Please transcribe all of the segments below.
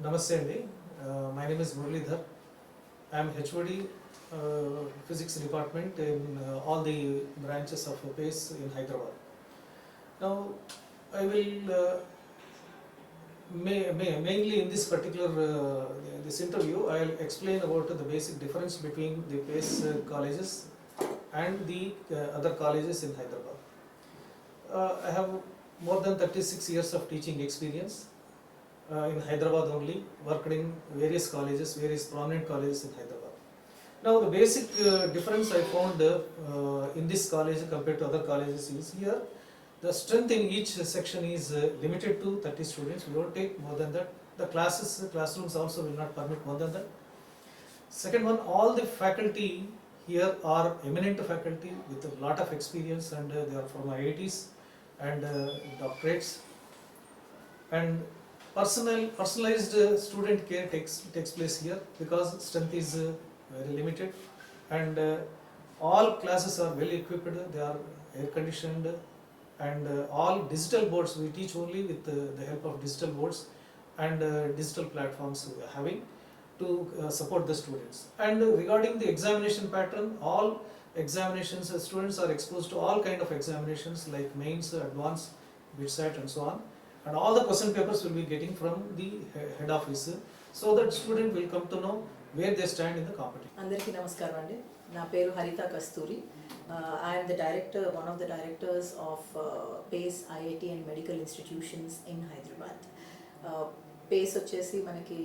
Namaste Andy. My name is Muralidhar. I am HOD Physics Department in all the branches of PACE in Hyderabad. Now, I will mainly in this particular this interview, I will explain about the basic difference between the PACE colleges and the other colleges in Hyderabad. I have more than 36 years of teaching experience. In Hyderabad only, worked in various colleges, various prominent colleges in Hyderabad. Now the basic difference I found in this college compared to other colleges is here, the strength in each section is limited to 30 students. We don't take more than that. The classrooms also will not permit more than that. Second one, all the faculty here are eminent faculty with a lot of experience, and they are from IITs and doctorates. And personalized student care takes place here because strength is very limited, and all classes are well equipped. They are air conditioned, and all digital boards we teach only with the help of digital boards and digital platforms we are having to support the students. And regarding the examination pattern, all examinations, students are exposed to all kind of examinations like mains, advanced, BITSAT and so on. And all the question papers will be getting from the head office, so that student will come to know where they stand in the competition. Andariki namaskaram andi. Na peru Haritha Kasturi. I am the director, one of the directors of PACE IIT and medical institutions in Hyderabad. PACE వచ్చేసి మనకి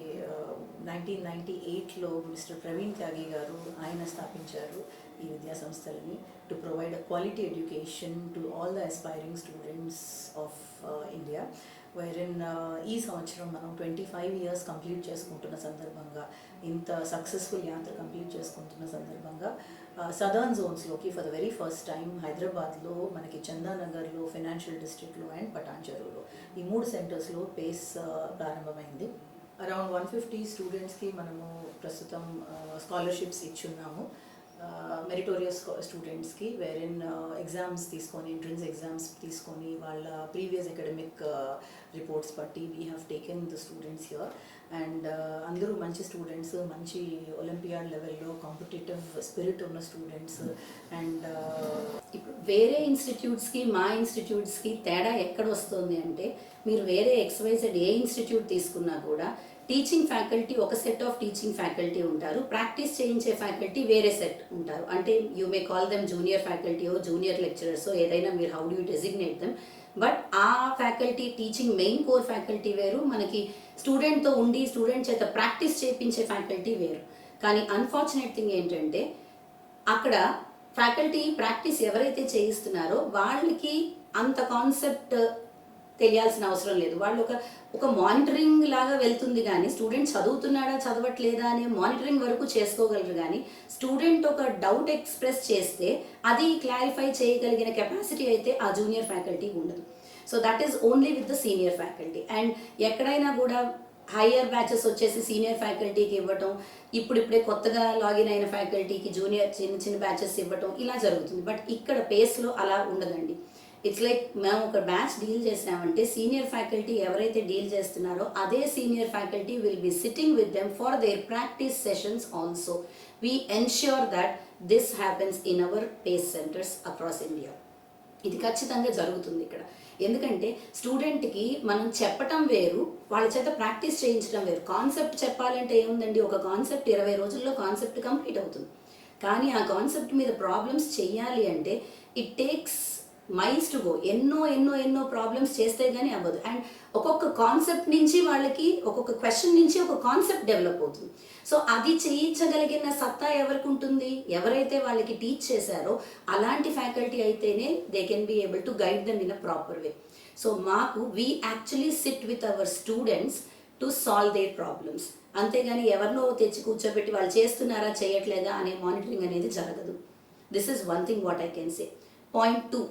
1998లో mister Praveen త్యాగి గారు ఆయన స్థాపించారు ఈ విద్యా సంస్థలని to provide quality education to all the aspiring students of India. వైరన్ ఈ సంవత్సరం మనం 25 ఇయర్స్ కంప్లీట్ చేసుకుంటున్న సందర్భంగా, ఇంత సక్సెస్ఫుల్ యాత్ర కంప్లీట్ చేసుకుంటున్న సందర్భంగా సదర్న్ జోన్స్లోకి for the very first time హైదరాబాద్లో, మనకి చందానగర్లో, ఫైనాన్షియల్ డిస్ట్రిక్ట్లో అండ్ పటాన్చెరువులో ఈ 3 సెంటర్స్లో PACE ప్రారంభమైంది. అరౌండ్ 150 స్టూడెంట్స్కి మనము ప్రస్తుతం స్కాలర్షిప్స్ ఇచ్చున్నాము. మెరిటోరియస్ స్టూడెంట్స్కి వేరిన్ ఎగ్జామ్స్ తీసుకొని, ఎంట్రన్స్ ఎగ్జామ్స్ తీసుకొని, వాళ్ళ ప్రీవియస్ అకాడమిక్ రిపోర్ట్స్ బట్టి we have taken the students here. And అందరూ మంచి స్టూడెంట్స్, మంచి ఒలింపియాడ్ లెవెల్లో కాంపిటేటివ్ స్పిరిట్ ఉన్న స్టూడెంట్స్. అండ్ ఇప్పుడు వేరే ఇన్స్టిట్యూట్స్కి మా ఇన్స్టిట్యూట్స్కి తేడా ఎక్కడ వస్తుంది అంటే, మీరు వేరే XYZ ఏ ఇన్స్టిట్యూట్ తీసుకున్నా కూడా టీచింగ్ ఫ్యాకల్టీ ఒక సెట్ ఆఫ్ టీచింగ్ ఫ్యాకల్టీ ఉంటారు, ప్రాక్టీస్ చేయించే ఫ్యాకల్టీ వేరే సెట్ ఉంటారు. అంటే you may call them junior ఫ్యాకల్టీయో జూనియర్ లెక్చరర్సో ఏదైనా, మీరు how do you designate them. But ఆ faculty teaching main core faculty వేరు, మనకి స్టూడెంట్తో ఉండి స్టూడెంట్ చేత ప్రాక్టీస్ చేయించే ఫ్యాకల్టీ వేరు. కానీ అన్ఫార్చునేట్ థింగ్ ఏంటంటే, అక్కడ ఫ్యాకల్టీ ప్రాక్టీస్ ఎవరైతే చేయిస్తున్నారో వాళ్ళకి అంత కాన్సెప్ట్ తెలియాల్సిన అవసరం లేదు. వాళ్ళు ఒక మానిటరింగ్ లాగా వెళ్తుంది, కానీ స్టూడెంట్ చదువుతున్నాడా చదవట్లేదా అనే మానిటరింగ్ వరకు చేసుకోగలరు. కానీ స్టూడెంట్ ఒక డౌట్ ఎక్స్ప్రెస్ చేస్తే అది క్లారిఫై చేయగలిగిన కెపాసిటీ అయితే ఆ జూనియర్ ఫ్యాకల్టీ ఉండదు. So that is only with the senior faculty. And ఎక్కడైనా కూడా హయ్యర్ బ్యాచెస్ వచ్చేసి సీనియర్ ఫ్యాకల్టీకి ఇవ్వటం, ఇప్పుడిప్పుడే కొత్తగా లాగిన్ అయిన ఫ్యాకల్టీకి జూనియర్ చిన్న బ్యాచెస్ ఇవ్వటం ఇలా జరుగుతుంది. బట్ ఇక్కడ PACEలో అలా ఉండదండి. ఇట్స్ లైక్ మేము ఒక బ్యాచ్ డీల్ చేసామంటే సీనియర్ ఫ్యాకల్టీ ఎవరైతే డీల్ చేస్తున్నారో అదే senior faculty will be sitting with them for their practice sessions also. We ensure that this happens in our PACE centres across India. ఇది ఖచ్చితంగా జరుగుతుంది ఇక్కడ. ఎందుకంటే స్టూడెంట్కి మనం చెప్పటం వేరు, వాళ్ళ చేత ప్రాక్టీస్ చేయించడం వేరు. కాన్సెప్ట్ చెప్పాలంటే ఏముందండి, ఒక కాన్సెప్ట్ 20 రోజుల్లో కాన్సెప్ట్ కంప్లీట్ అవుతుంది. కానీ ఆ కాన్సెప్ట్ మీద ప్రాబ్లమ్స్ చెయ్యాలి అంటే it takes miles to go. ఎన్నో ప్రాబ్లమ్స్ చేస్తే కానీ అవ్వదు. అండ్ ఒక్కొక్క కాన్సెప్ట్ నుంచి వాళ్ళకి, ఒక్కొక్క క్వశ్చన్ నుంచి ఒక కాన్సెప్ట్ డెవలప్ అవుతుంది. సో అది చేయించగలిగిన సత్తా ఎవరికి ఉంటుంది, ఎవరైతే వాళ్ళకి టీచ్ చేశారో అలాంటి ఫ్యాకల్టీ అయితేనే they can be able to guide them in a proper way. So మాకు we actually sit with our students to solve their problems. అంతేగాని ఎవరినో తెచ్చి కూర్చోబెట్టి వాళ్ళు చేస్తున్నారా చేయట్లేదా అనే మానిటరింగ్ అనేది జరగదు. This is one thing what I can say. Point 2,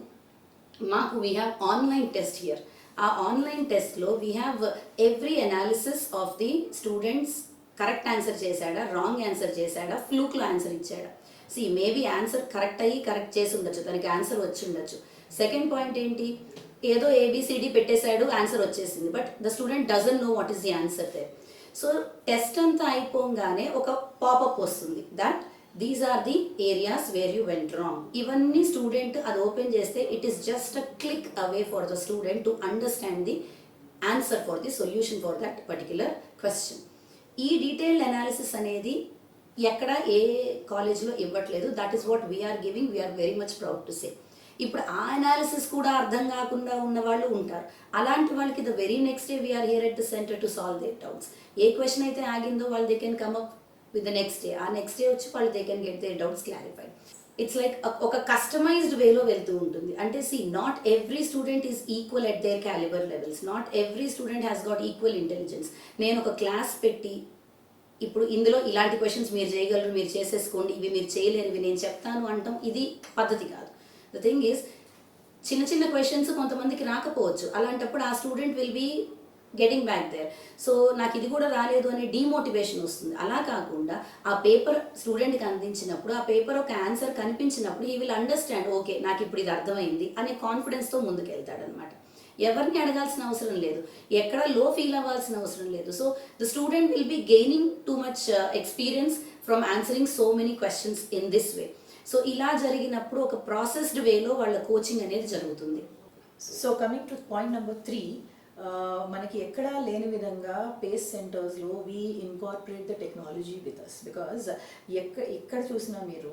మాకు we have online test here. ఆ ఆన్లైన్ టెస్ట్లో we have every analysis of the students. Correct answer చేశాడా, రాంగ్ ఆన్సర్ చేశాడా, ఫ్లూక్లో ఆన్సర్ ఇచ్చాడా. మేబీ ఆన్సర్ కరెక్ట్ అయ్యి correct చేసి ఉండొచ్చు, తనకి ఆన్సర్ వచ్చి ఉండొచ్చు. సెకండ్ పాయింట్ ఏంటి, ఏదో ABCD పెట్టేశాడు, ఆన్సర్ వచ్చేసింది, but the student doesn't know what is the answer there. So test అంతా అయిపోగానే ఒక పాపప్ వస్తుంది that these are the areas where you went wrong. ఇవన్నీ స్టూడెంట్ అది ఓపెన్ చేస్తే it is just a click away for the student to understand the answer for the solution for that particular question. ఈ detailed analysis అనేది ఎక్కడ ఏ కాలేజ్లో ఇవ్వట్లేదు. That is what we're giving. We're very much proud to say. ఇప్పుడు ఆ analysis కూడా అర్థం కాకుండా ఉన్న వాళ్ళు ఉంటారు. అలాంటి వాళ్ళకి the very next day we're here at the centre to solve their doubts. ఏ క్వశ్చన్ అయితే ఆగిందో వాళ్ళు they can come up with the next day. ఆ నెక్స్ట్ డే వచ్చి వాళ్ళు they can get their doubts clarified. It's like ఒక customised వేలో వెళ్తూ ఉంటుంది. అంటే not every student is equal at their calibre levels. Not every student has got equal intelligence. నేను ఒక క్లాస్ పెట్టి ఇప్పుడు ఇందులో ఇలాంటి క్వశ్చన్స్ మీరు చేయగలరు, మీరు చేసేసుకోండి, ఇవి మీరు చేయలేరు, ఇవి నేను చెప్తాను అంటాం ఇది పద్ధతి కాదు. ద థింగ్ ఈజ్ చిన్న చిన్న క్వశ్చన్స్ కొంతమందికి రాకపోవచ్చు. అలాంటప్పుడు ఆ student will be getting back there. So నాకు ఇది కూడా రాలేదు అనే డీమోటివేషన్ వస్తుంది. అలా కాకుండా ఆ పేపర్ స్టూడెంట్కి అందించినప్పుడు ఆ పేపర్ ఒక ఆన్సర్ కనిపించినప్పుడు హీ విల్ అండర్స్టాండ్ ఓకే నాకు ఇప్పుడు ఇది అర్థమైంది అనే కాన్ఫిడెన్స్తో ముందుకెళ్తాడనమాట. ఎవరిని అడగాల్సిన అవసరం లేదు, ఎక్కడ లో ఫీల్ అవ్వాల్సిన అవసరం లేదు. So the student will be gaining too much experience from answering so many questions in this way. So ఇలా జరిగినప్పుడు ఒక ప్రాసెస్డ్ వేలో వాళ్ళ కోచింగ్ అనేది జరుగుతుంది. So coming to point number 3, మనకి ఎక్కడా లేని విధంగా పేస్ సెంటర్స్లో we incorporate the technology with us. Because ఎక్కడ చూసినా మీరు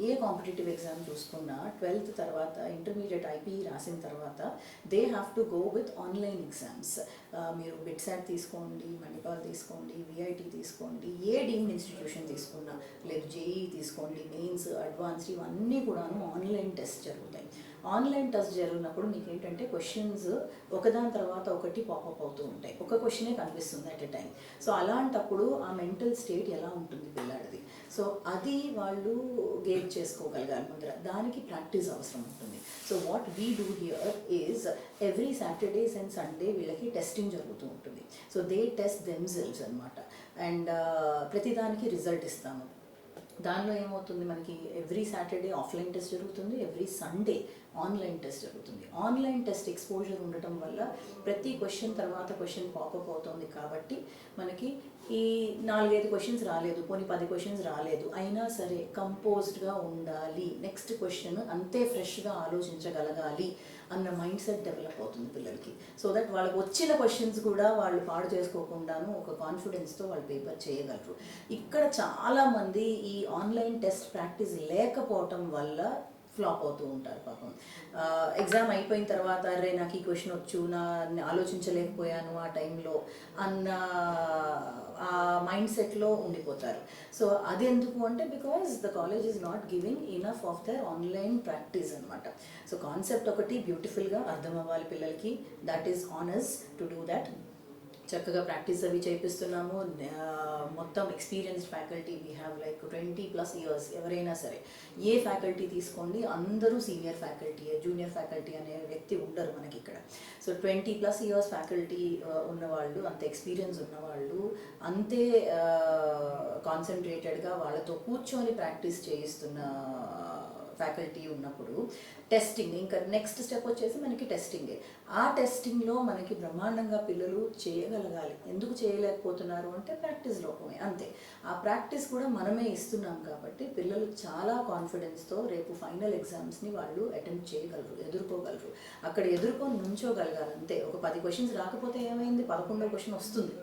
ఏ కాంపిటేటివ్ ఎగ్జామ్ చూసుకున్నా 12th తర్వాత ఇంటర్మీడియట్ ఐపీఈ రాసిన తర్వాత they have to go with online exams. మీరు బిట్సాట్ తీసుకోండి, మణిపాల్ తీసుకోండి, విఐటి తీసుకోండి, ఏ డీమ్డ్ ఇన్స్టిట్యూషన్ తీసుకున్నా, లేదు జేఈ తీసుకోండి, మెయిన్స్, అడ్వాన్స్డ్, ఇవన్నీ కూడాను ఆన్లైన్ టెస్ట్ జరుగుతాయి. ఆన్లైన్ టెస్ట్ జరిగినప్పుడు మీకు ఏంటంటే క్వశ్చన్స్ ఒకదాని తర్వాత ఒకటి పాపప్ అవుతూ ఉంటాయి. ఒక క్వశ్చనే కనిపిస్తుంది అట్ ఎ టైం. సో అలాంటప్పుడు ఆ మెంటల్ స్టేట్ ఎలా ఉంటుంది పిల్లాడిది, సో అది వాళ్ళు గేట్ చేసుకోగలగాలి ముందర. దానికి ప్రాక్టీస్ అవసరం ఉంటుంది. So what we do here is every Saturdays and Sunday వీళ్ళకి టెస్టింగ్ జరుగుతూ ఉంటుంది. సో దే టెస్ట్ దెమ్సెల్వ్స్ అనమాట. అండ్ ప్రతిదానికి రిజల్ట్ ఇస్తాము. దానిలో ఏమవుతుంది, మనకి ఎవ్రీ సాటర్డే ఆఫ్లైన్ టెస్ట్ జరుగుతుంది, ఎవ్రీ సండే ఆన్లైన్ టెస్ట్ జరుగుతుంది. ఆన్లైన్ టెస్ట్ ఎక్స్పోజర్ ఉండటం వల్ల ప్రతి క్వశ్చన్ తర్వాత క్వశ్చన్ పాపప్ అవుతుంది. కాబట్టి మనకి ఈ 4-5 క్వశ్చన్స్ రాలేదు, పోనీ 10 క్వశ్చన్స్ రాలేదు, అయినా సరే కంపోజ్డ్గా ఉండాలి, నెక్స్ట్ క్వశ్చన్ అంతే ఫ్రెష్గా ఆలోచించగలగాలి అన్న మైండ్ సెట్ డెవలప్ అవుతుంది పిల్లలకి. సో దట్ వాళ్ళకి వచ్చిన క్వశ్చన్స్ కూడా వాళ్ళు పాడు చేసుకోకుండాను ఒక కాన్ఫిడెన్స్తో వాళ్ళు పేపర్ చేయగలరు. ఇక్కడ చాలామంది ఈ ఆన్లైన్ టెస్ట్ ప్రాక్టీస్ లేకపోవటం వల్ల ఫ్లాప్ అవుతూ ఉంటారు పాపం. ఎగ్జామ్ అయిపోయిన తర్వాత అరే నాకు ఈ క్వశ్చన్ వచ్చు, ఆలోచించలేకపోయాను ఆ టైంలో అన్న ఆ మైండ్ సెట్లో ఉండిపోతారు. సో అది ఎందుకు అంటే because the college is not giving enough of their online practice అనమాట. సో కాన్సెప్ట్ ఒకటి బ్యూటిఫుల్గా అర్థం అవ్వాలి పిల్లలకి. That is honours to do that. చక్కగా ప్రాక్టీస్ అవి చేపిస్తున్నాము. మొత్తం experienced faculty, we have like 20+ years. ఎవరైనా సరే ఏ ఫ్యాకల్టీ తీసుకోండి అందరూ సీనియర్ ఫ్యాకల్టీ, జూనియర్ ఫ్యాకల్టీ అనే వ్యక్తి ఉండరు మనకి ఇక్కడ. సో 20+ years ఫ్యాకల్టీ ఉన్నవాళ్ళు, అంత ఎక్స్పీరియన్స్ ఉన్నవాళ్ళు, అంతే కాన్సన్ట్రేటెడ్గా వాళ్ళతో కూర్చొని ప్రాక్టీస్ చేయిస్తున్న ఫ్యాకల్టీ ఉన్నప్పుడు టెస్టింగ్ ఇంకా నెక్స్ట్ స్టెప్ వచ్చేసి మనకి టెస్టింగే. ఆ టెస్టింగ్లో మనకి బ్రహ్మాండంగా పిల్లలు చేయగలగాలి. ఎందుకు చేయలేకపోతున్నారు అంటే ప్రాక్టీస్ లోపమే, అంతే. ఆ ప్రాక్టీస్ కూడా మనమే ఇస్తున్నాం కాబట్టి పిల్లలు చాలా కాన్ఫిడెన్స్తో రేపు ఫైనల్ ఎగ్జామ్స్ని వాళ్ళు అటెంప్ట్ చేయగలరు, ఎదుర్కోగలరు. అక్కడ ఎదుర్కొని నుంచోగలగాలి అంతే. ఒక 10 క్వశ్చన్స్ రాకపోతే ఏమైంది, 11వ క్వశ్చన్ వస్తుంది.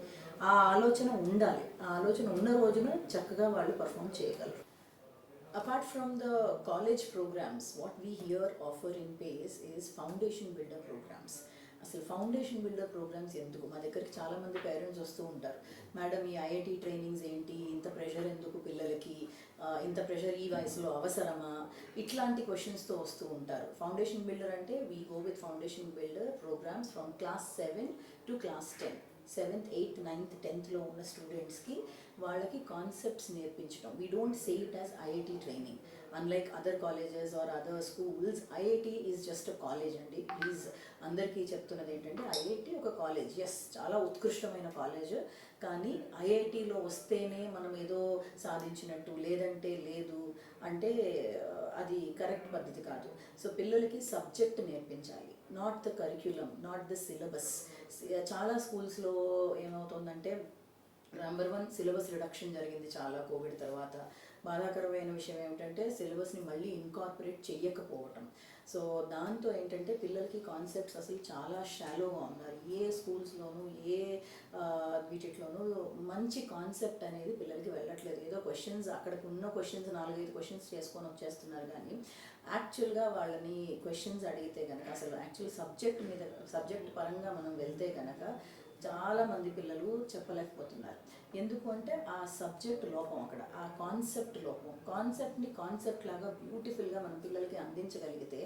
ఆ ఆలోచన ఉండాలి. ఆ ఆలోచన ఉన్న రోజున చక్కగా వాళ్ళు పర్ఫామ్ చేయగలరు. Apart from the college programs, what we here offer in PACE is foundation builder programs. అసలు ఫౌండేషన్ బిల్డర్ ప్రోగ్రామ్స్ ఎందుకు? మా దగ్గరికి చాలామంది పేరెంట్స్ వస్తూ ఉంటారు, మేడం ఈ ఐఐటి ట్రైనింగ్స్ ఏంటి, ఇంత ప్రెషర్ ఎందుకు పిల్లలకి, ఇంత ప్రెషర్ ఈ వయసులో అవసరమా, ఇట్లాంటి క్వశ్చన్స్తో వస్తూ ఉంటారు. ఫౌండేషన్ బిల్డర్ అంటే we go with foundation builder programs from class 7 to class 10. 7th, 8th, 9th, 10thలో ఉన్న స్టూడెంట్స్కి వాళ్ళకి కాన్సెప్ట్స్ నేర్పించడం. We don't say it as IIT training. Unlike other colleges are other schools, IIT is just a college అండి. Please అందరికీ చెప్తున్నది ఏంటంటే IIT ఒక కాలేజ్, ఎస్ చాలా ఉత్కృష్టమైన కాలేజ్, కానీ ఐఐటిలో వస్తేనే మనం ఏదో సాధించినట్టు, లేదంటే లేదు అంటే అది కరెక్ట్ పద్ధతి కాదు. సో పిల్లలకి సబ్జెక్ట్ నేర్పించాలి, not the curriculum, not the syllabus. చాలా స్కూల్స్లో ఏమవుతుందంటే నెంబర్ 1 సిలబస్ రిడక్షన్ జరిగింది చాలా కోవిడ్ తర్వాత. బాధాకరమైన విషయం ఏమిటంటే సిలబస్ని మళ్ళీ ఇన్కార్పొరేట్ చెయ్యకపోవటం. సో దాంతో ఏంటంటే పిల్లలకి కాన్సెప్ట్స్ అసలు చాలా షాలోగా ఉన్నారు. ఏ స్కూల్స్లోనూ ఏ వీటిలోనూ మంచి కాన్సెప్ట్ అనేది పిల్లలకి వెళ్ళట్లేదు. ఏదో క్వశ్చన్స్ అక్కడికి ఉన్న క్వశ్చన్స్ 4-5 క్వశ్చన్స్ చేసుకొని వచ్చేస్తున్నారు, కానీ యాక్చువల్గా వాళ్ళని క్వశ్చన్స్ అడిగితే కనుక అసలు యాక్చువల్ సబ్జెక్ట్ పరంగా మనం వెళ్తే కనుక చాలామంది పిల్లలు చెప్పలేకపోతున్నారు. ఎందుకు అంటే ఆ సబ్జెక్ట్ లోపం, అక్కడ ఆ కాన్సెప్ట్ లోపం. కాన్సెప్ట్ లాగా బ్యూటిఫుల్గా మనం పిల్లలకి అందించగలిగితే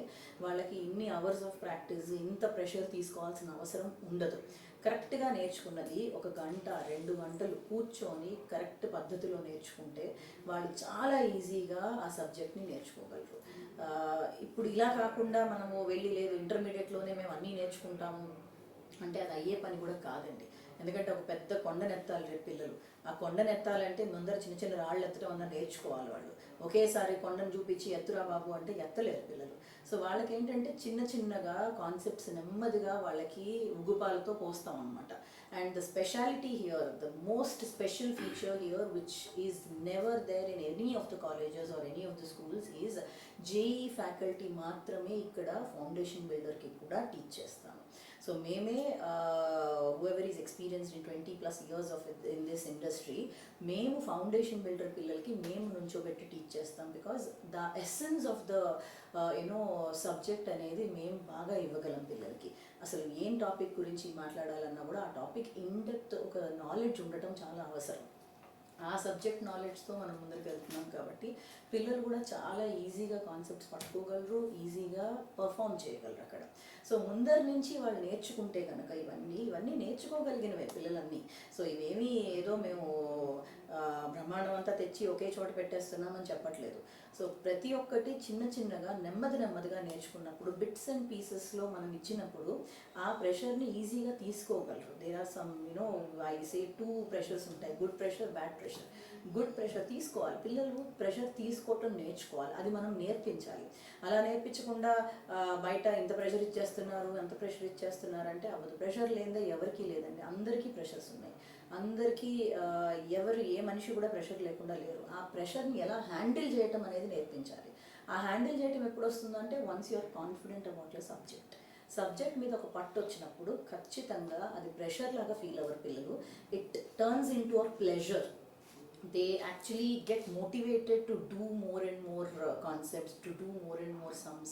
వాళ్ళకి ఇన్ని అవర్స్ ఆఫ్ ప్రాక్టీస్, ఇంత ప్రెషర్ తీసుకోవాల్సిన అవసరం ఉండదు. కరెక్ట్గా నేర్చుకున్నది 1 గంట 2 గంటలు కూర్చొని కరెక్ట్ పద్ధతిలో నేర్చుకుంటే వాళ్ళు చాలా ఈజీగా ఆ సబ్జెక్ట్ని నేర్చుకోగలరు. ఇప్పుడు ఇలా కాకుండా మనము వెళ్ళి లేదు ఇంటర్మీడియట్లోనే మేము అన్నీ నేర్చుకుంటాము అంటే అది అయ్యే పని కూడా కాదండి. ఎందుకంటే ఒక పెద్ద కొండనెత్తాలి రేపు పిల్లలు. ఆ కొండనెత్తాలంటే ముందర చిన్న చిన్న రాళ్ళు ఎత్తడం అన్న నేర్చుకోవాలి వాళ్ళు. ఒకేసారి కొండను చూపించి ఎత్తురా బాబు అంటే ఎత్తలేరు పిల్లలు. సో వాళ్ళకి ఏంటంటే చిన్నగా కాన్సెప్ట్స్ నెమ్మదిగా వాళ్ళకి ఉగుపాలతో పోస్తాం అనమాట. And the speciality here, the most special feature here which is never there in any of the colleges are any of the schools is JEE faculty మాత్రమే ఇక్కడ ఫౌండేషన్ బిల్డర్కి కూడా టీచ్ చేస్తాము. సో మేమే whoever is experienced in 20+ years of in this industry, మేము foundation builder పిల్లలకి మేము నుంచోబెట్టి teach చేస్తాం. Because the essence of the subject అనేది మేము బాగా ఇవ్వగలం పిల్లలకి. అసలు ఏం టాపిక్ గురించి మాట్లాడాలన్నా కూడా ఆ టాపిక్ ఇన్ డెప్త్ ఒక నాలెడ్జ్ ఉండటం చాలా అవసరం. ఆ సబ్జెక్ట్ నాలెడ్జ్తో మనం ముందరికి వెళ్తున్నాం కాబట్టి పిల్లలు కూడా చాలా ఈజీగా కాన్సెప్ట్స్ పట్టుకోగలరు, ఈజీగా పర్ఫామ్ చేయగలరు అక్కడ. సో ముందరి నుంచి వాళ్ళు నేర్చుకుంటే కనుక ఇవన్నీ నేర్చుకోగలిగినవే పిల్లలన్నీ. సో ఇవేమీ ఏదో మేము బ్రహ్మాండం అంతా తెచ్చి ఒకే చోట పెట్టేస్తున్నామని చెప్పట్లేదు. సో ప్రతి ఒక్కటి చిన్నగా నెమ్మదిగా నేర్చుకున్నప్పుడు బిట్స్ అండ్ పీసెస్లో మనం ఇచ్చినప్పుడు ఆ ప్రెషర్ని ఈజీగా తీసుకోగలరు. There are some I say 2 pressures ఉంటాయి, good pressure, bad pressure. Good pressure తీసుకోవాలి, పిల్లలు ప్రెషర్ తీసుకోవటం నేర్చుకోవాలి, అది మనం నేర్పించాలి. అలా నేర్పించకుండా బయట ఇంత ప్రెషర్ ఇచ్చేస్తున్నారు అంత ప్రెషర్ ఇచ్చేస్తున్నారు అంటే అవ్వదు. ప్రెషర్ లేదే ఎవరికీ లేదండి, అందరికీ ప్రెషర్స్ ఉన్నాయి. అందరికీ ఏ మనిషి కూడా ప్రెషర్ లేకుండా లేరు. ఆ ప్రెషర్ని ఎలా హ్యాండిల్ చేయటం అనేది నేర్పించాలి. ఆ హ్యాండిల్ చేయటం ఎప్పుడు వస్తుందంటే once you are confident about your subject మీద ఒక పట్టు వచ్చినప్పుడు ఖచ్చితంగా అది ప్రెషర్ లాగా ఫీల్ అవ్వరు పిల్లలు. It turns in to a pleasure. They actually get motivated to do more and more concepts, to do more and more sums,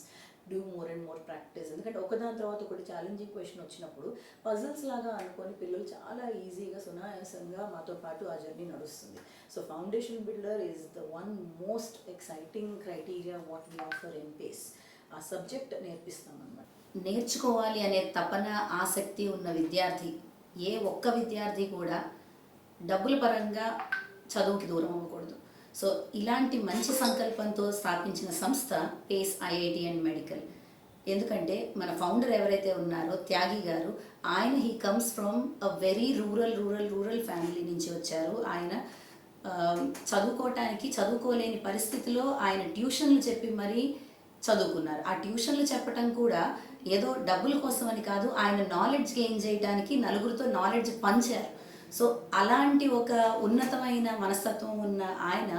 do more and more practice. ఎందుకంటే ఒకదాని తర్వాత ఒకటి ఛాలెంజింగ్ క్వశ్చన్ వచ్చినప్పుడు puzzles లాగా అనుకొని పిల్లలు చాలా ఈజీగా సునాయాసంగా మాతో పాటు ఆ జర్నీ నడుస్తుంది. So foundation builder is the one most exciting criteria what we offer in Pace. ఆ సబ్జెక్ట్ నేర్పిస్తాం అన్నమాట. నేర్చుకోవాలి అనే తపన, ఆసక్తి ఉన్న విద్యార్థి, ఏ ఒక్క విద్యార్థి కూడా డబ్బుల పరంగా చదువుకి దూరం అవ్వకూడదు. సో ఇలాంటి మంచి సంకల్పంతో స్థాపించిన సంస్థ పేస్ ఐఐటి అండ్ మెడికల్. ఎందుకంటే మన ఫౌండర్ ఎవరైతే ఉన్నారో త్యాగి గారు, ఆయన he comes from a very rural family నుంచి వచ్చారు. ఆయన చదువుకోలేని పరిస్థితిలో ఆయన ట్యూషన్లు చెప్పి మరీ చదువుకున్నారు. ఆ ట్యూషన్లు చెప్పటం కూడా ఏదో డబ్బుల కోసం అని కాదు, ఆయన నాలెడ్జ్ గెయిన్ చేయడానికి నలుగురితో నాలెడ్జ్ పంచారు. సో అలాంటి ఒక ఉన్నతమైన మనస్తత్వం ఉన్న ఆయన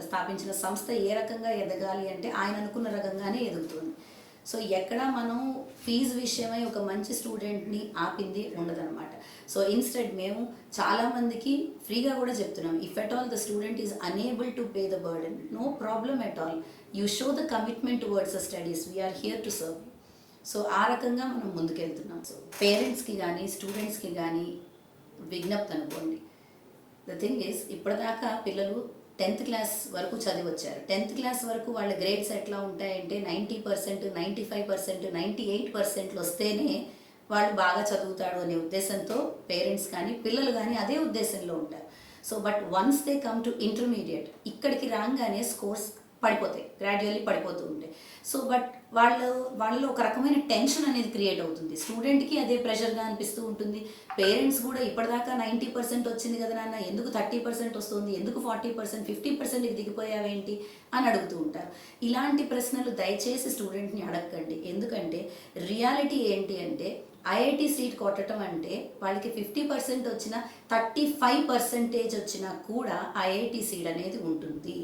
స్థాపించిన సంస్థ ఏ రకంగా ఎదగాలి అంటే ఆయన అనుకున్న రకంగానే ఎదుగుతుంది. సో ఎక్కడ మనం ఫీజు విషయమై ఒక మంచి స్టూడెంట్ని ఆపింది ఉండదన్నమాట. సో ఇన్స్టెడ్ మేము చాలామందికి ఫ్రీగా కూడా చెప్తున్నాం, if at all the student is unable to pay the burden, no problem at all, you show the commitment towards the studies, we're here to serve. So ఆ రకంగా మనం ముందుకెళ్తున్నాం. సో పేరెంట్స్కి కానీ స్టూడెంట్స్కి కానీ విజ్ఞప్తి అనుకోండి. ద థింగ్ ఈజ్, ఇప్పటిదాకా పిల్లలు 10th క్లాస్ వరకు చదివి వచ్చారు. 10th క్లాస్ వరకు వాళ్ళ గ్రేడ్స్ ఎట్లా ఉంటాయంటే 90%, 95%, 98% వస్తేనే వాళ్ళు బాగా చదువుతాడు అనే ఉద్దేశంతో పేరెంట్స్ కానీ పిల్లలు కానీ అదే ఉద్దేశంలో ఉంటారు. So but once they come to intermediate, ఇక్కడికి రాగానే స్కోర్స్ పడిపోతాయి, గ్రాడ్యువల్లీ పడిపోతూ ఉంటాయి. సో బట్ వాళ్ళలో ఒక రకమైన టెన్షన్ అనేది క్రియేట్ అవుతుంది. స్టూడెంట్కి అదే ప్రెషర్గా అనిపిస్తూ ఉంటుంది. పేరెంట్స్ కూడా ఇప్పటిదాకా 90% వచ్చింది కదా నాన్న, ఎందుకు 30% వస్తుంది, ఎందుకు 40%, 50%కి దిగిపోయావేంటి అని అడుగుతూ ఉంటారు. ఇలాంటి ప్రశ్నలు దయచేసి స్టూడెంట్ని అడగకండి. ఎందుకంటే రియాలిటీ ఏంటి అంటే ఐఐటి సీట్ కొట్టడం అంటే వాళ్ళకి 50% వచ్చినా 35% వచ్చినా కూడా ఐఐటి సీట్ అనేది ఉంటుంది.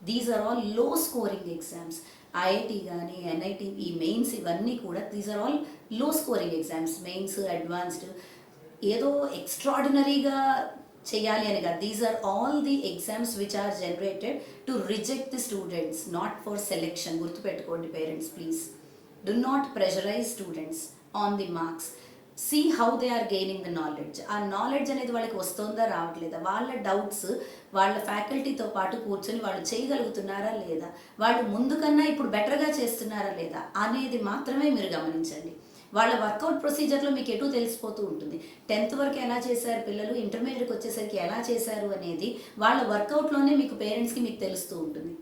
దీస్ ఆర్ ఆల్ లో స్కోరింగ్ ఎగ్జామ్స్. ఐఐటి కానీ ఎన్ఐటి ఈ మెయిన్స్ ఇవన్నీ కూడా దీస్ ఆర్ ఆల్ లో స్కోరింగ్ ఎగ్జామ్స్. మెయిన్స్ అడ్వాన్స్డ్ ఏదో ఎక్స్ట్రాడినరీగా చేయాలి అని కాదు. These are all the exams which are generated to reject the students, not for selection. గుర్తుపెట్టుకోండి parents, please do not pressurise students on the marks. See how they are gaining the knowledge. ఆ knowledge అనేది వాళ్ళకి వస్తుందా రావట్లేదా, వాళ్ళ doubts వాళ్ళ ఫ్యాకల్టీతో పాటు కూర్చొని వాళ్ళు చేయగలుగుతున్నారా లేదా, వాళ్ళు ముందు కన్నా ఇప్పుడు బెటర్గా చేస్తున్నారా లేదా అనేది మాత్రమే మీరు గమనించండి. వాళ్ళ వర్కౌట్ ప్రొసీజర్లో మీకు ఎటు తెలిసిపోతూ ఉంటుంది. 10th వరకు ఎలా చేశారు పిల్లలు, ఇంటర్మీడియట్కి వచ్చేసరికి ఎలా చేశారు అనేది వాళ్ళ వర్కౌట్లోనే మీకు పేరెంట్స్కి మీకు తెలుస్తూ ఉంటుంది.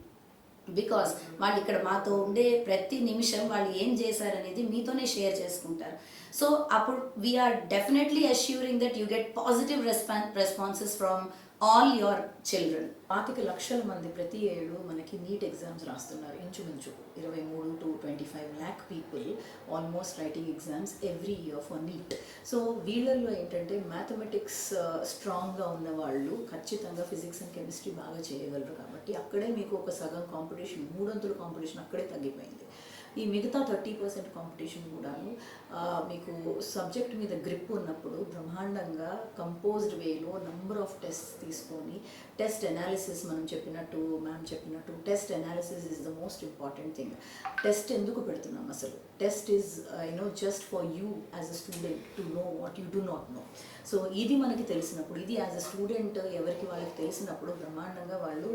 బికాస్ వాళ్ళు ఇక్కడ మాతో ఉండే ప్రతి నిమిషం వాళ్ళు ఏం చేశారనేది మీతోనే షేర్ చేసుకుంటారు. సో అప్పుడు we're definitely assuring that you get positive responses from all your children. 25 లక్షల మంది ప్రతి ఏడు మనకి నీట్ ఎగ్జామ్స్ రాస్తున్నారు. ఇంచుమించు 23 to 25 lakh people almost writing exams every year for NEET. So వీళ్ళల్లో ఏంటంటే మ్యాథమెటిక్స్ స్ట్రాంగ్గా ఉన్న వాళ్ళు ఖచ్చితంగా ఫిజిక్స్ అండ్ కెమిస్ట్రీ బాగా చేయగలరు. కాబట్టి అక్కడే మీకు ఒక సగం కాంపిటీషన్, 3 కాంపిటీషన్ అక్కడే తగ్గిపోయింది. ఈ మిగతా 30% కాంపిటీషన్ కూడాను మీకు సబ్జెక్ట్ మీద గ్రిప్ ఉన్నప్పుడు బ్రహ్మాండంగా కంపోజ్డ్ వేలో నంబర్ ఆఫ్ టెస్ట్ తీసుకొని టెస్ట్ అనాలిసిస్, మనం చెప్పినట్టు మ్యామ్ చెప్పినట్టు test analysis is the most important thing. Test ఎందుకు పెడుతున్నాం అసలు? Test is just for you as a student to know what you do not know. So ఇది మనకి తెలిసినప్పుడు, ఇది యాజ్ అ స్టూడెంట్ ఎవరికి వాళ్ళకి తెలిసినప్పుడు బ్రహ్మాండంగా వాళ్ళు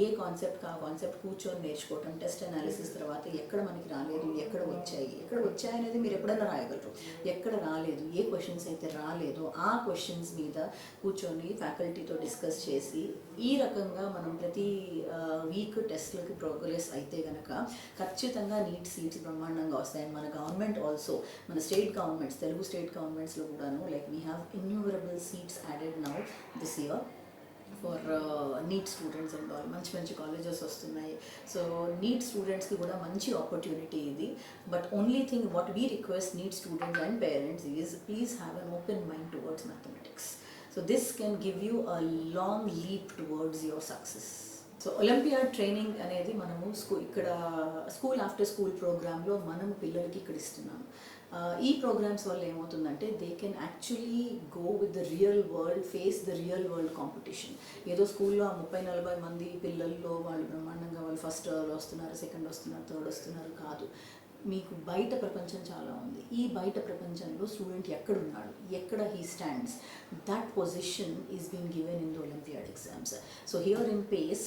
ఏ కాన్సెప్ట్ ఆ కాన్సెప్ట్ కూర్చొని నేర్చుకోవటం, టెస్ట్ అనాలిసిస్ తర్వాత ఎక్కడ మనకి రాలేదు, ఎక్కడ వచ్చాయి అనేది మీరు ఎప్పుడైనా రాయగలరు. ఎక్కడ రాలేదు, ఏ క్వశ్చన్స్ అయితే రాలేదో ఆ క్వశ్చన్స్ మీద కూర్చొని ఫ్యాకల్టీతో డిస్కస్ చేసి ఈ రకంగా మనం ప్రతి వీక్ టెస్ట్లకి ప్రోగ్రెస్ అయితే కనుక ఖచ్చితంగా నీట్ సీట్స్ బ్రహ్మాండంగా వస్తాయి. మన గవర్నమెంట్ ఆల్సో, మన స్టేట్ గవర్నమెంట్స్, తెలుగు స్టేట్ గవర్నమెంట్స్లో కూడాను like we have innumerable seats added now this year for NEET students and all. మంచి కాలేజెస్ వస్తున్నాయి. సో నీట్ స్టూడెంట్స్కి కూడా మంచి ఆపర్చునిటీ ఇది. But only thing what we request NEET students and parents is please have an open mind towards mathematics. So this can give you a long leap towards your success. So olympiad training అనేది మనము school after school ప్రోగ్రాంలో మనం పిల్లలకి ఇక్కడ ఇస్తున్నాము. ఈ programmes వల్ల ఏమవుతుందంటే they can actually go with the real world, face the real world competition. ఏదో స్కూల్లో 30-40 మంది పిల్లల్లో వాళ్ళు బ్రహ్మాండంగా వాళ్ళు ఫస్ట్ వస్తున్నారు, సెకండ్ వస్తున్నారు, థర్డ్ వస్తున్నారు కాదు. మీకు బయట ప్రపంచం చాలా ఉంది. ఈ బయట ప్రపంచంలో స్టూడెంట్ ఎక్కడున్నాడు, ఎక్కడ he stands, that position is been given in the olympiad exams. So here in Pace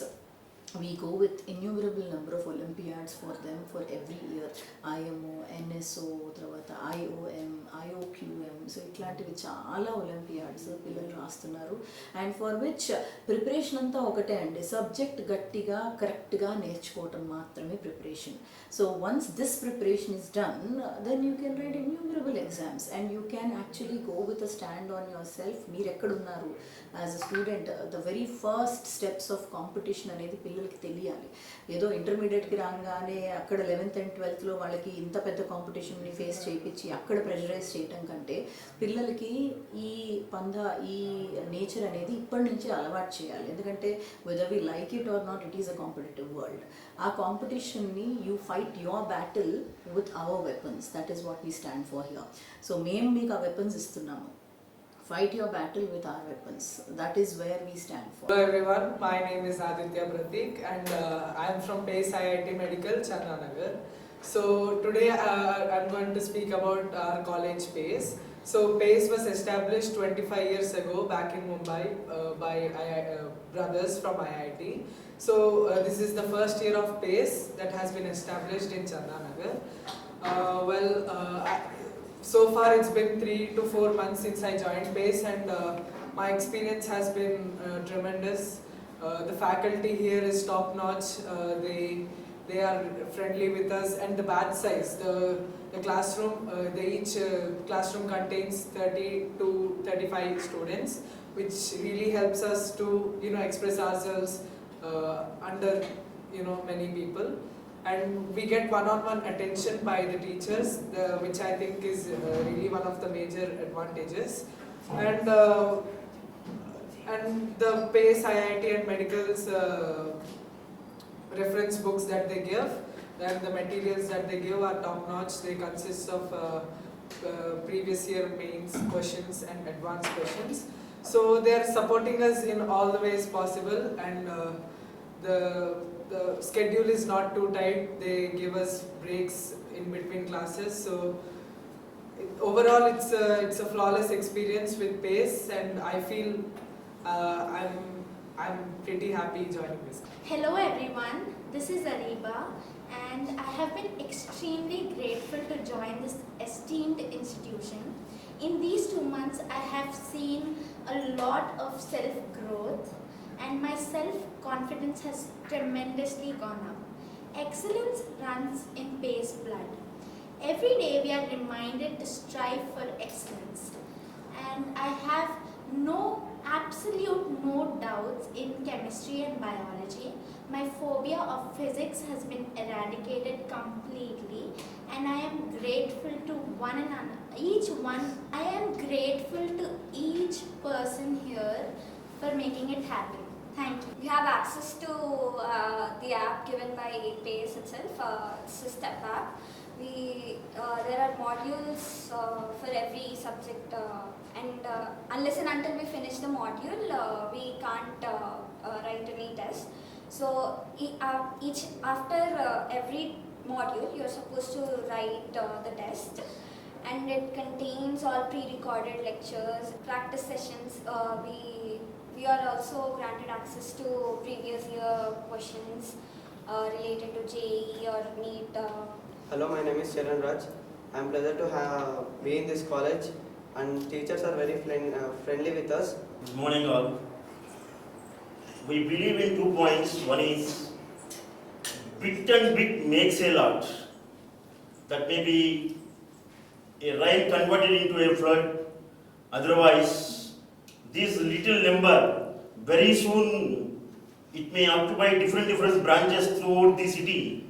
we go with innumerable number of Olympiads for them for every year. IMO, NSO, తర్వాత IOM, IOQM. సో ఇట్లాంటివి చాలా Olympiads పిల్లలు రాస్తున్నారు. And for which preparation అంతా ఒకటే అండి, subject గట్టిగా కరెక్ట్గా నేర్చుకోవటం మాత్రమే preparation. So once this preparation is done, then you can write innumerable exams and you can actually go with a stand on yourself. మీరు ఎక్కడున్నారు as a student, the very first steps of competition అనేది పిల్లలకి తెలియాలి. ఏదో ఇంటర్మీడియట్కి రాగానే అక్కడ 11th and 12th వాళ్ళకి ఇంత పెద్ద కాంపిటీషన్ని ఫేస్ చేయించి అక్కడ ప్రెషరైజ్ చేయటం కంటే పిల్లలకి ఈ నేచర్ అనేది ఇప్పటి నుంచే అలవాటు చేయాలి. ఎందుకంటే whether we like it or not, it is a competitive world. ఆ కాంపిటీషన్ని you fight your battle with our weapons. That is what we stand for here. So మేము మీకు ఆ వెపన్స్ ఇస్తున్నాము. Fight your battle with our weapons. That is where we stand for. Hello everyone, my name is Aditya Pratik and I am from PACE IIT Medical, Channanagar. So today I am going to speak about our college PACE. So PACE was established 25 years ago back in Mumbai by brothers from IIT. So this is the first year of PACE that has been established in Channanagar. So far it's been 3 to 4 months since I joined PACE and my experience has been tremendous. The faculty here is top notch. They are friendly with us and the batch size, the classroom, each classroom contains 30 to 35 students, which really helps us to express ourselves under many people. and we get one-on-one attention by the teachers, which I think is really one of the major advantages. And the PACE, IIT and Medical's reference books that they give and the materials that they give are top-notch. They consist of previous year mains questions and advanced questions. So they are supporting us in all the ways possible, and the schedule is not too tight. They give us breaks in between classes. So overall, it's a flawless experience with PACE, and I feel I'm pretty happy joining this. Hello everyone, this is Ariba, and I have been extremely grateful to join this esteemed institution. In these 2 months, I have seen a lot of self-growth, and my self-confidence has tremendously gone up. Excellence runs in PACE blood. Every day we are reminded to strive for excellence, and I have absolute no doubts in chemistry and biology. My phobia of physics has been eradicated completely, and I am grateful to I am grateful to each person here for making it happen. Thank you. We have access to the app given by PACE itself. It's a STEP app. There are modules for every subject, and unless and until we finish the module, we can't write any test. So after every module, you're supposed to write the test, and it contains all pre-recorded lectures, practice sessions. We are also granted access to previous year questions related to JEE or NEET. Hello, my name is Charan Raj. I am pleased to be in this college, and teachers are very friendly with us. Good morning all. We believe in 2 points. One is bit and bit makes a lot. That may be a rain converted into a flood. Otherwise, this little number, very soon it may occupy different branches throughout the city.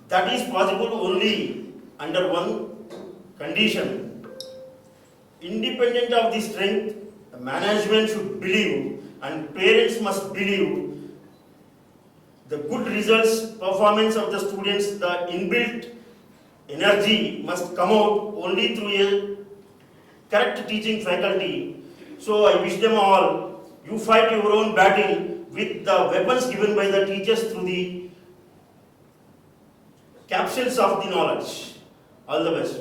That is possible only under one condition. Independent of the strength, the management should believe and parents must believe the good results, performance of the students, the inbuilt energy must come out only through a correct teaching faculty. So I wish them all, you fight your own battle with the weapons given by the teachers through the capsules of the knowledge. All the best.